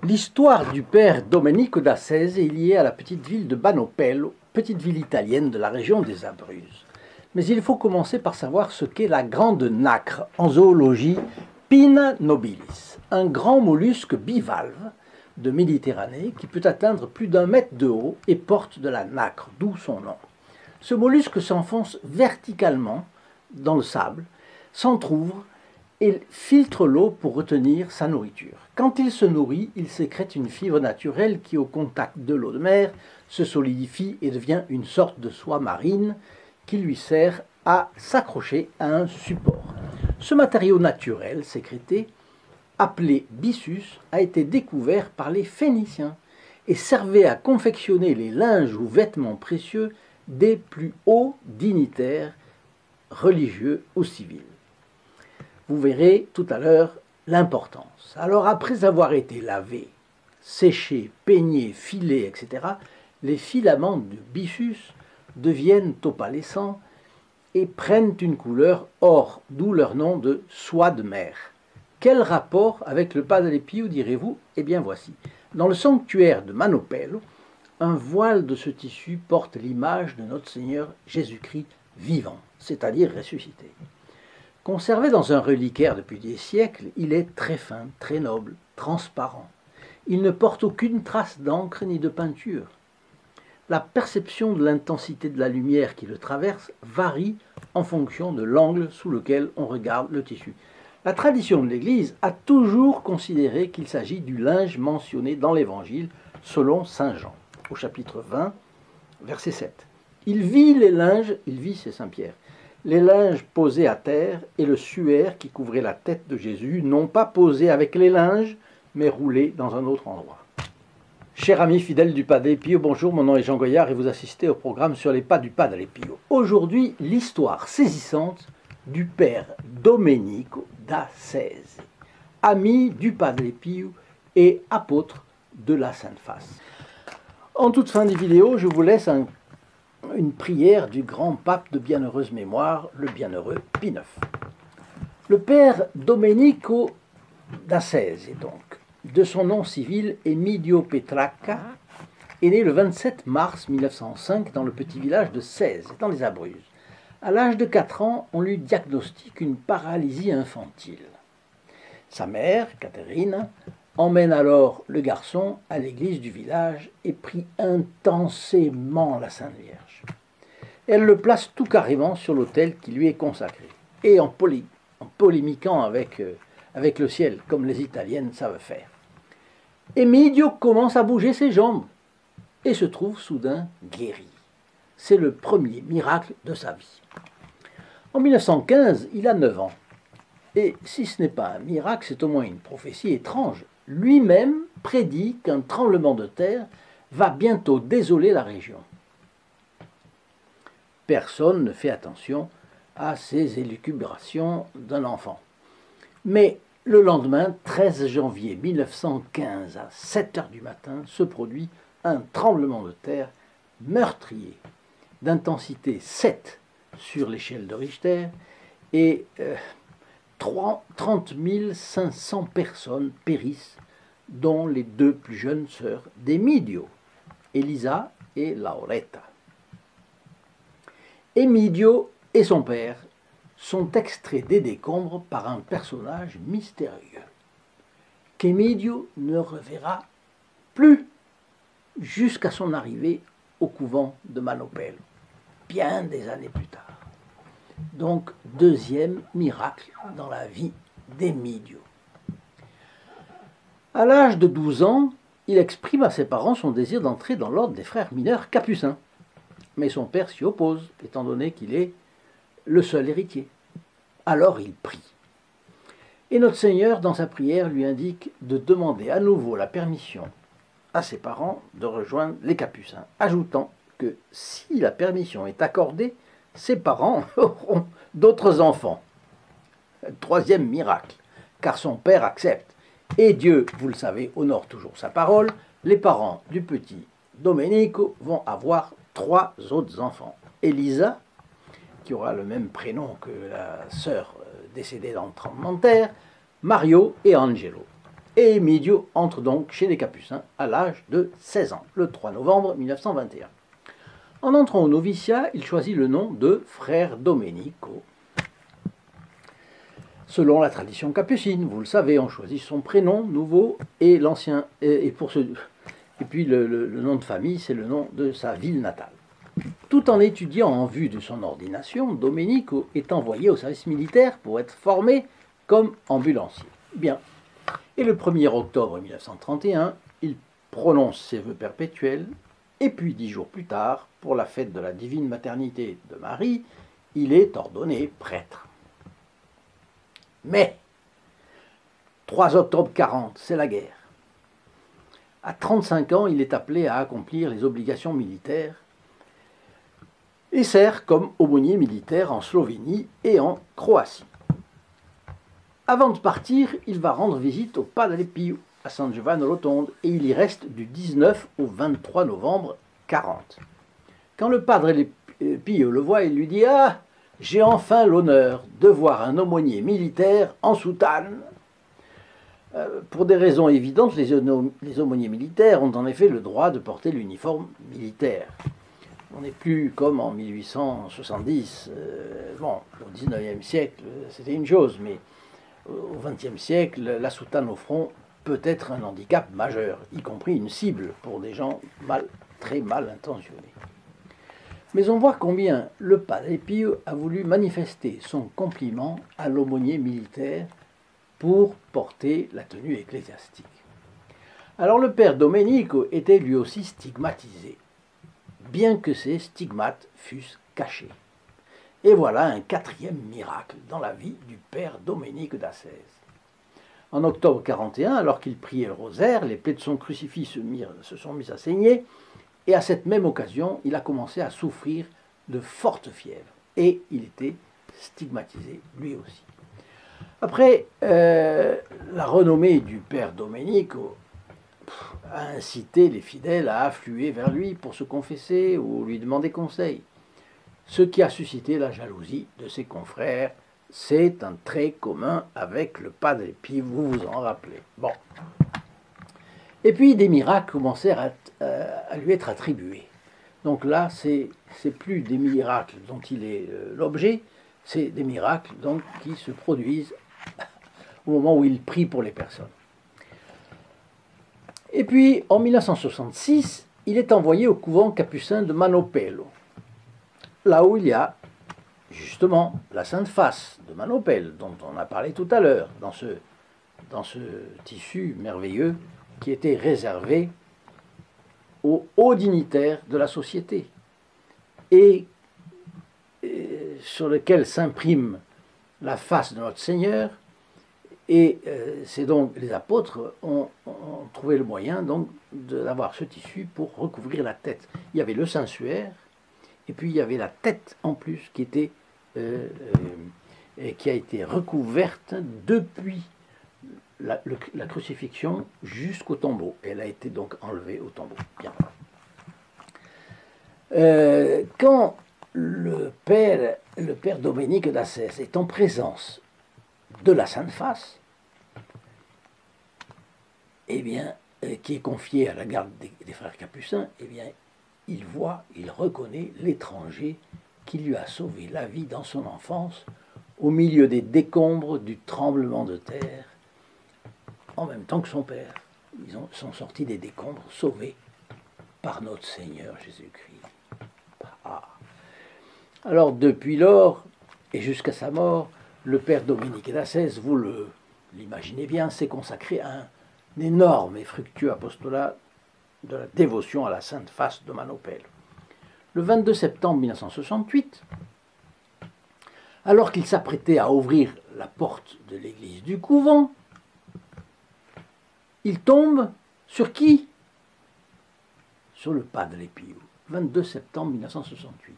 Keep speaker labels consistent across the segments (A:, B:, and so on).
A: L'histoire du père Domenico d'Assese est liée à la petite ville de Banopello, petite ville italienne de la région des Abruzzes. Mais il faut commencer par savoir ce qu'est la grande nacre, en zoologie Pinna nobilis, un grand mollusque bivalve de Méditerranée qui peut atteindre plus d'1 mètre de haut et porte de la nacre, d'où son nom. Ce mollusque s'enfonce verticalement dans le sable, s'entrouvre et filtre l'eau pour retenir sa nourriture. Quand il se nourrit, il sécrète une fibre naturelle qui, au contact de l'eau de mer, se solidifie et devient une sorte de soie marine qui lui sert à s'accrocher à un support. Ce matériau naturel sécrété, appelé byssus, a été découvert par les Phéniciens et servait à confectionner les linges ou vêtements précieux des plus hauts dignitaires religieux ou civils. Vous verrez tout à l'heure l'importance. Alors après avoir été lavés, séchés, peignés, filés, etc., les filaments de byssus deviennent opalescents et prennent une couleur or, d'où leur nom de soie de mer. Quel rapport avec le Padre Pio, direz-vous? Eh bien voici. Dans le sanctuaire de Manopello, un voile de ce tissu porte l'image de notre Seigneur Jésus-Christ vivant, c'est-à-dire ressuscité. Conservé dans un reliquaire depuis des siècles, il est très fin, très noble, transparent. Il ne porte aucune trace d'encre ni de peinture. La perception de l'intensité de la lumière qui le traverse varie en fonction de l'angle sous lequel on regarde le tissu. La tradition de l'Église a toujours considéré qu'il s'agit du linge mentionné dans l'Évangile selon saint Jean, au chapitre 20, verset 7. Il vit c'est Saint Pierre, les linges posés à terre et le suaire qui couvrait la tête de Jésus, non pas posés avec les linges, mais roulés dans un autre endroit. Chers amis fidèles du Padre Pio, bonjour, mon nom est Jean Goyard et vous assistez au programme sur les pas du Padre Pio. Aujourd'hui, l'histoire saisissante du père Domenico d'Assese, ami du Padre Pio et apôtre de la Sainte Face. En toute fin de vidéo, je vous laisse une prière du grand pape de bienheureuse mémoire, le bienheureux Pie IX. Le père Domenico d'Assese, donc, de son nom civil Emidio Petracca, est né le 27 mars 1905 dans le petit village de Sèze, dans les Abruzzes. À l'âge de 4 ans, on lui diagnostique une paralysie infantile. Sa mère, Caterina, emmène alors le garçon à l'église du village et prie intensément la Sainte Vierge. Elle le place tout carrément sur l'autel qui lui est consacré. Et en polémiquant avec le ciel, comme les Italiennes savent faire. Emidio commence à bouger ses jambes et se trouve soudain guéri. C'est le premier miracle de sa vie. En 1915, il a 9 ans. Et si ce n'est pas un miracle, c'est au moins une prophétie étrange. Lui-même prédit qu'un tremblement de terre va bientôt désoler la région. Personne ne fait attention à ces élucubrations d'un enfant. Mais le lendemain, 13 janvier 1915, à 7 h du matin, se produit un tremblement de terre meurtrier, d'intensité 7 sur l'échelle de Richter, et 30 500 personnes périssent, dont les 2 plus jeunes sœurs d'Emidio, Elisa et Lauretta. Emidio et son père sont extraits des décombres par un personnage mystérieux, qu'Emidio ne reverra plus jusqu'à son arrivée au couvent de Manopello, bien des années plus tard. Donc, deuxième miracle dans la vie d'Emidio. À l'âge de 12 ans, il exprime à ses parents son désir d'entrer dans l'ordre des frères mineurs capucins. Mais son père s'y oppose, étant donné qu'il est le seul héritier. Alors il prie. Et notre Seigneur, dans sa prière, lui indique de demander à nouveau la permission à ses parents de rejoindre les capucins, ajoutant que si la permission est accordée, ses parents auront d'autres enfants. Troisième miracle, car son père accepte. Et Dieu, vous le savez, honore toujours sa parole. Les parents du petit Domenico vont avoir 3 autres enfants. Elisa, qui aura le même prénom que la sœur décédée dans le tremblement de terre, Mario et Angelo. et Emidio entre donc chez les Capucins à l'âge de 16 ans, le 3 novembre 1921. En entrant au noviciat, il choisit le nom de frère Domenico. Selon la tradition capucine, vous le savez, on choisit son prénom nouveau et l'ancien, et puis le nom de famille, c'est le nom de sa ville natale. Tout en étudiant en vue de son ordination, Domenico est envoyé au service militaire pour être formé comme ambulancier. Bien. Et le 1er octobre 1931, il prononce ses vœux perpétuels, et puis 10 jours plus tard, pour la fête de la divine maternité de Marie, il est ordonné prêtre. Mais, 3 octobre 40, c'est la guerre. À 35 ans, il est appelé à accomplir les obligations militaires et sert comme aumônier militaire en Slovénie et en Croatie. Avant de partir, il va rendre visite au Padre Pio à San Giovanni Rotondo et il y reste du 19 au 23 novembre 40. Quand le Padre Pio le voit, il lui dit « Ah, j'ai enfin l'honneur de voir un aumônier militaire en soutane. » Pour des raisons évidentes, les aumôniers militaires ont en effet le droit de porter l'uniforme militaire. On n'est plus comme en 1870. Bon, au XIXe siècle, c'était une chose, mais au XXe siècle, la soutane au front peut être un handicap majeur, y compris une cible pour des gens très mal intentionnés. Mais on voit combien le Padre Pio a voulu manifester son compliment à l'aumônier militaire pour porter la tenue ecclésiastique. Alors le père Domenico était lui aussi stigmatisé, bien que ces stigmates fussent cachés. Et voilà un 4e miracle dans la vie du père Domenico d'Assèse. En octobre 41, alors qu'il priait le rosaire, les plaies de son crucifix se sont mises à saigner, et à cette même occasion, il a commencé à souffrir de fortes fièvres, et il était stigmatisé lui aussi. Après, la renommée du père Domenico a incité les fidèles à affluer vers lui pour se confesser ou lui demander conseil, ce qui a suscité la jalousie de ses confrères. C'est un trait commun avec le Padre Pio, vous vous en rappelez. Bon. Et puis des miracles commencèrent à lui être attribués. Donc là, c'est plus des miracles dont il est l'objet, c'est des miracles donc, qui se produisent au moment où il prie pour les personnes. Et puis, en 1966, il est envoyé au couvent capucin de Manopello, là où il y a justement la Sainte Face de Manopello, dont on a parlé tout à l'heure, dans ce tissu merveilleux qui était réservé aux hauts dignitaires de la société et sur lequel s'imprime la face de notre Seigneur. Et c'est donc les apôtres ont trouvé le moyen donc d'avoir ce tissu pour recouvrir la tête. Il y avait le sensuaire et puis il y avait la tête en plus qui a été recouverte depuis la crucifixion jusqu'au tombeau. Elle a été donc enlevée au tombeau. Bien. Quand le père Domenico d'Assèse est en présence de la Sainte Face, eh bien, qui est confié à la garde des frères capucins, eh bien, il reconnaît l'étranger qui lui a sauvé la vie dans son enfance, au milieu des décombres du tremblement de terre, en même temps que son père. Ils sont sortis des décombres, sauvés par notre Seigneur Jésus-Christ. Ah. Alors, depuis lors, et jusqu'à sa mort, le père Domenico d'Assèse, vous l'imaginez bien, s'est consacré à un énorme et fructueux apostolat de la dévotion à la Sainte Face de Manopello. Le 22 septembre 1968, alors qu'il s'apprêtait à ouvrir la porte de l'église du couvent, il tombe sur qui? Sur le Padre Pio, 22 septembre 1968.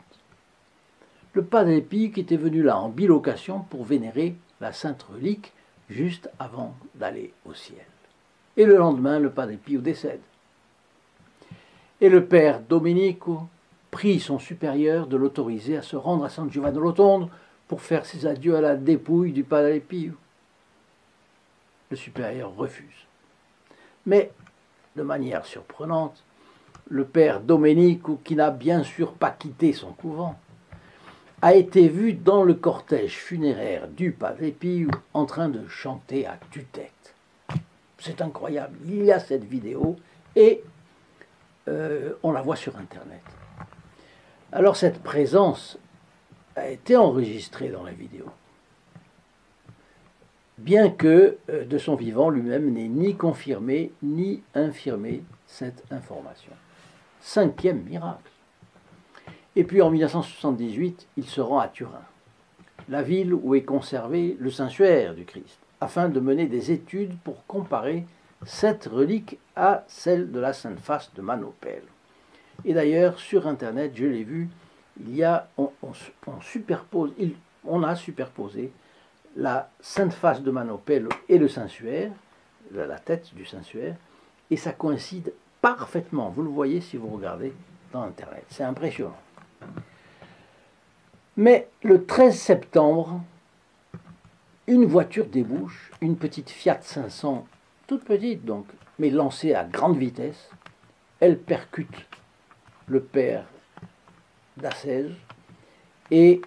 A: Le Padre Pio qui était venu là en bilocation pour vénérer la sainte relique juste avant d'aller au ciel. Et le lendemain, le Padre Pio décède. Et le père Domenico prie son supérieur de l'autoriser à se rendre à San Giovanni Rotondo pour faire ses adieux à la dépouille du Padre Pio. Le supérieur refuse. Mais, de manière surprenante, le père Domenico, qui n'a bien sûr pas quitté son couvent, a été vu dans le cortège funéraire du Padre Pio en train de chanter à tue-tête. C'est incroyable, il y a cette vidéo et on la voit sur Internet. Alors cette présence a été enregistrée dans la vidéo, bien que de son vivant lui-même n'ait ni confirmé ni infirmé cette information. Cinquième miracle. Et puis en 1978, il se rend à Turin, la ville où est conservé le sanctuaire du Christ, afin de mener des études pour comparer cette relique à celle de la Sainte Face de Manopello. Et d'ailleurs, sur Internet, je l'ai vu, on a superposé la Sainte Face de Manopello et le sanctuaire, la tête du sanctuaire, et ça coïncide parfaitement. Vous le voyez si vous regardez dans Internet. C'est impressionnant. Mais le 13 septembre, une voiture débouche, une petite Fiat 500, toute petite donc, mais lancée à grande vitesse. Elle percute le père d'Assèse et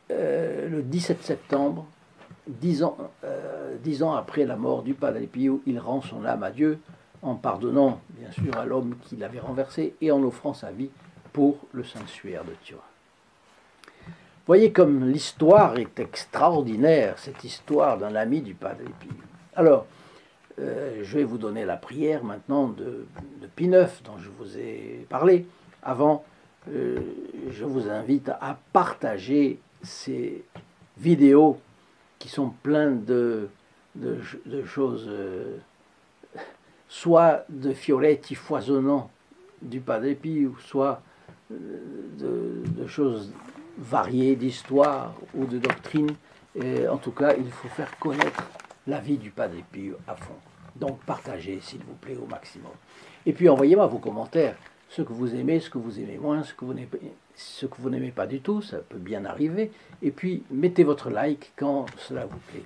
A: le 17 septembre, 10 ans après la mort du Padre Pio, il rend son âme à Dieu en pardonnant bien sûr à l'homme qui l'avait renversé et en offrant sa vie pour le sanctuaire de Turin. Voyez comme l'histoire est extraordinaire, cette histoire d'un ami du Padre Pio. Alors, je vais vous donner la prière maintenant de Pie IX dont je vous ai parlé. Avant, je vous invite à partager ces vidéos qui sont pleines de choses, soit de fioretti foisonnants du Padre Pio, soit de choses variées d'histoire ou de doctrine. Et en tout cas, il faut faire connaître la vie du Padre Pio à fond. Donc partagez, s'il vous plaît, au maximum. Et puis envoyez-moi vos commentaires, ce que vous aimez, ce que vous aimez moins, ce que vous n'aimez pas du tout, ça peut bien arriver. Et puis mettez votre like quand cela vous plaît.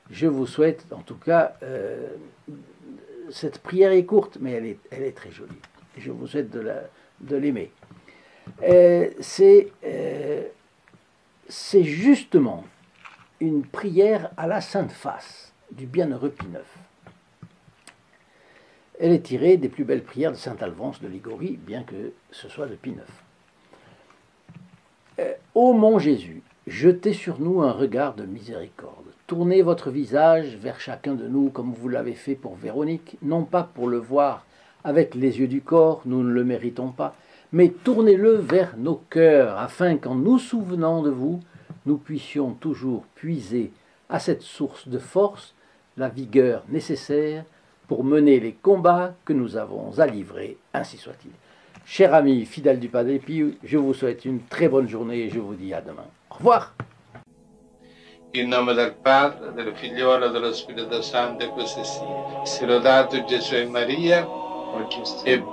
A: Je vous souhaite, en tout cas, cette prière est courte, mais elle est très jolie. Je vous souhaite de l'aimer. C'est justement une prière à la Sainte Face du bienheureux Pie IX. Elle est tirée des plus belles prières de saint Alphonse de Liguori, bien que ce soit de Pie IX. Ô mon Jésus, jetez sur nous un regard de miséricorde. Tournez votre visage vers chacun de nous comme vous l'avez fait pour Véronique, non pas pour le voir avec les yeux du corps, nous ne le méritons pas, mais tournez-le vers nos cœurs, afin qu'en nous souvenant de vous, nous puissions toujours puiser à cette source de force la vigueur nécessaire pour mener les combats que nous avons à livrer, ainsi soit-il. Chers amis fidèles du Padre Pio, je vous souhaite une très bonne journée et je vous dis à demain. Au revoir.
B: In nome del Padre, del Figliolo e dello Spirito Santo, e così sia. Sia lodato Gesù e Maria, e